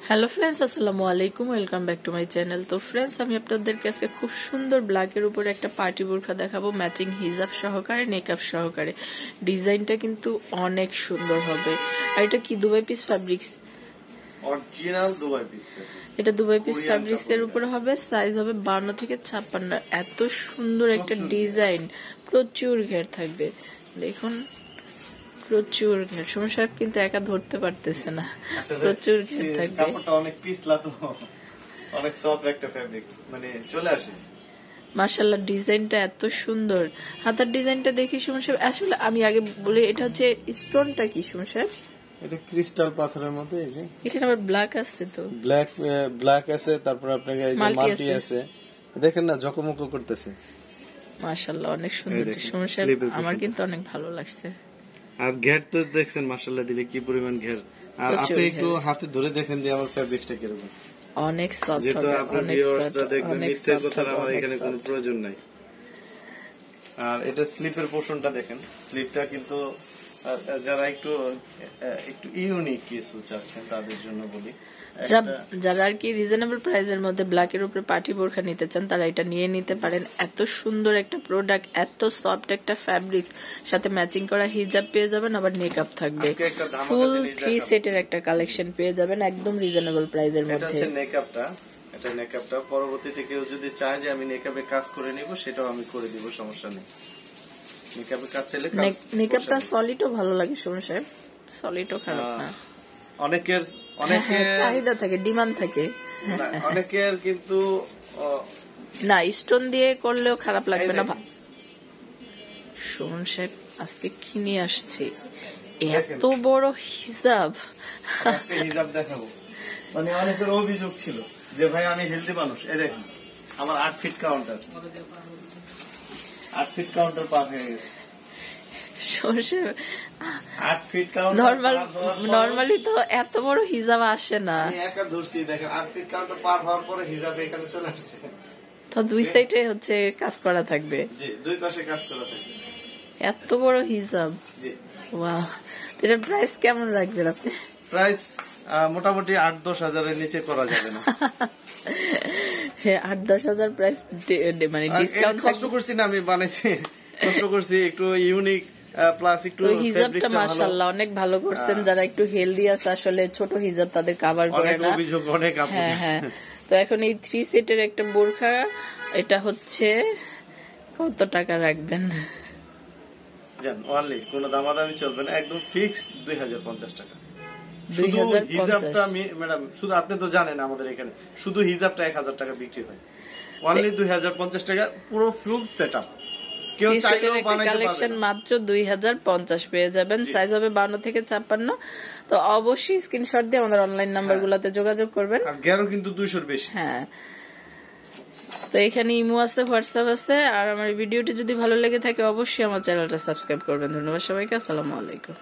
Hello friends, আসসালামু আলাইকুম, welcome back to my channel. তো ফ্রেন্ডস, আমি আপনাদেরকে আজকে খুব সুন্দর ব্ল্যাকের উপরে একটা পার্টি বোরখা দেখাবো, ম্যাচিং হিজাব সহকারে, নেকআপ সহকারে। ডিজাইনটা কিন্তু অনেক সুন্দর হবে। আর এটা কি Dubai piece fabrics, original Dubai piece. এটা দুবাই পিস ফ্যাব্রিক্স এর উপরে হবে। সাইজ হবে 52 থেকে 56। এত সুন্দর একটা ডিজাইন, প্রচুর ঘের থাকবে। দেখুন, প্রচুর ঘের। সুমন সাহেব কিন্তু একা ধরতে পারতেছে না, প্রচুর ঘের থাকবে। কাপড়টা অনেক পিছলা, তো অনেক সফট একটা ফেব্রিক, মানে চলে আসে। মাশাআল্লাহ, ডিজাইনটা এত সুন্দর। হাতার ডিজাইনটা দেখি সুমন সাহেব, আসলে আমি আগে বলি, এটা হচ্ছে স্টোনটা কি সুমন সাহেব? এটা ক্রিস্টাল পাথরের মধ্যে, এই যে এখানে আবার ব্ল্যাক আছে, তো ব্ল্যাক আছে, তারপর আপনাকে এই যে মাল্টি আছে, দেখেন না ঝকমক করতেছে। মাশাআল্লাহ, অনেক সুন্দর সুমন সাহেব, আমার কিন্তু অনেক ভালো লাগছে। আর ঘের তো দেখছেন মাশাআল্লাহ, দিলে কি পরিমাণ ঘের। আর আপনি একটু হাতে ধরে দেখেন যে আমার ফেব্রিকটা কিরকম, অনেক সফট। যেহেতু আপনার ভিউয়ার্সরা দেখবেন, মিথ্যে কথা আমার এখানে কোনো প্রয়োজন নাই। আর এটা স্লিপের পোর্শনটা দেখেন, স্লিপটা কিন্তু যারা একটু ইউনিক কিছু চাচ্ছেন তাদের জন্য বলি, যারা আর কি রিজনেবল প্রাইসের মধ্যে ব্ল্যাকের উপরে পার্টি বোরখা নিতে চান, তারা এটা নিয়ে নিতে পারেন। এত সুন্দর একটা প্রোডাক্ট, এত সফট একটা ফ্যাব্রিক্স, সাথে ম্যাচিং করা হিজাব পেয়ে যাবেন, আবার নেকআপ থাকবে। ফুল 3 সেটের একটা কালেকশন পেয়ে যাবেন একদম রিজনেবল প্রাইসের মধ্যে। এটা নেকআপটা পরবর্তীতে কেউ যদি চায় যে আমি নেকআপে কাজ করে নিব, সেটাও আমি করে দিব, সমস্যা নেই। নেকআপে কাজ চাইলে নেকআপটা সলিডও ভালো লাগে সুমন সাহেব, সলিডও খারাপ না। অনেকের চাহিদা থাকে, ডিমান্ড থাকে। অনেকের কিন্তু না, স্টোন দিয়ে করলেও খারাপ লাগবে না। সুমন সাহেব আজকে কি নিয়ে আসছে, এত বড় হিজাব। হিজাব দেখাবো, মানে অনেকের অভিযোগ ছিল যে ভাই আমি হেলদি মানুষ, এই দেখুন আমার 8 ফিট কাউন্টার, 8 ফিট কাউন্টার পার হয়ে গেছে। নরমালি তো এত বড় হিজাব আসে না। একা ধরছি, দেখেন 8 ফিট কাউন্টার পার হওয়ার পরে হিজাব এখানে চলে আসছে। তো দুই সাইডে হচ্ছে কাজ করা থাকবে, জি, দুই পাশে কাজ করা থাকবে। এত বড় হিজাব, জি। ওয়াও। এটার প্রাইস কেমন রাখবেন আপনি? প্রাইস মোটামুটি 8-10 হাজারের নিচে করা যাবে না। হ্যাঁ, 8-10 হাজার প্রাইস, মানে ডিসকাউন্ট। কষ্ট করছি না, আমি বানাইছি, কষ্ট করছি, একটু ইউনিক প্লাস একটু হিজাবটা মাশাআল্লাহ অনেক ভালো করছেন। যারা একটু হেলদি আছে, আসলে ছোট হিজাব তাদের কভার করে না। অভিযোগ অনেক। হ্যাঁ হ্যাঁ। তো এখন এই 3 সেটের একটা বোরখা, এটা হচ্ছে কত টাকা রাখবেন? জান ওয়ানলি, কোনো দামাদামি চলবে না, একদম ফিক্সড 2050 টাকা। শুধু হিজাবটা আমি ম্যাডাম, শুধু আপনি তো জানেন আমাদের এখানে শুধু হিজাবটা 1000 টাকা বিক্রি হয়, ওয়ানলি 2050 টাকা পুরো ফুল সেটআপ। কেউ চাইলেও বানাইতে পারবে কালেকশন মাত্র 2050 পেয়ে যাবেন। সাইজ হবে 52 থেকে 56। তো অবশ্যই স্ক্রিনশট দিয়ে আমাদের অনলাইন নাম্বারগুলোতে যোগাযোগ করবেন। আর গ্যারো কিন্তু 200 এর বেশি। হ্যাঁ, তো এখানে ইমো আছে, হোয়াটসঅ্যাপ আছে। আর আমার ভিডিওটি যদি ভালো লেগে থাকে, অবশ্যই আমার চ্যানেলটা সাবস্ক্রাইব করবেন। ধন্যবাদ সবাইকে, আসসালামু আলাইকুম।